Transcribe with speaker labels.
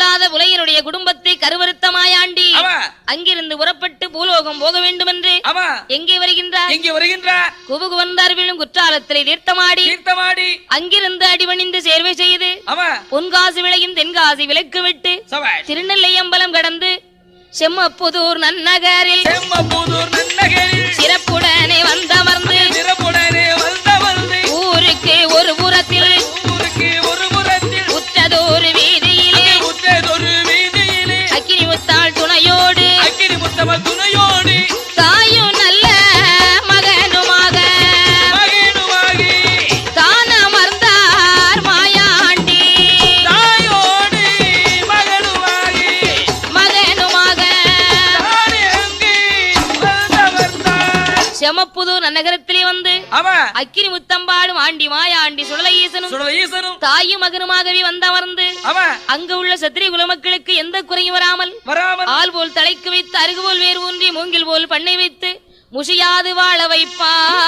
Speaker 1: பொல்லாத புலையனுடைய குடும்பத்தை கருவறுத்த மாயாண்டி அங்கிருந்து புறப்பட்டு பூலோகம் போக வேண்டும் என்று எங்கே வருகின்றார் குபுகுவந்தார் விழும் குற்றாலத்திலே தீர்த்தமாடி அங்கிருந்து அடிபணிந்து சேர்வை செய்து பொன்காசு விளையும் தென்காசி விலக்கு விட்டு திருநெல்லையம்பலம் கடந்து செம்மப்புதூர் நன்னகரில் சிறப்புடனே வந்தமர்ந்து ஊருக்கு ஒரு புறத்தில் உற்றதொரு வீதியிலே அக்கினி முத்தாள் துணையோடு தாயும் நல்ல மகனுமாக தான் அமர்ந்தார் மாயாண்டி மகனுமாக செமப்புதூர் நன்னகரத்திலே வந்து அக்கினி முத்தம்பாடும் ஆண்டி மாயாண்டி சுடலையீசனும் தாயும் மகனுமாகவே வந்தமர்ந்து அங்கு உள்ள சத்திரிய குல மக்களுக்கு எந்த குறையும் வராமல் ஆள் போல் தலைக்கு வைத்து அருகு போல் வேறு ஊன்றி மூங்கில் போல் பண்ணை வைத்து முஷியாது வாழ வைப்பார்.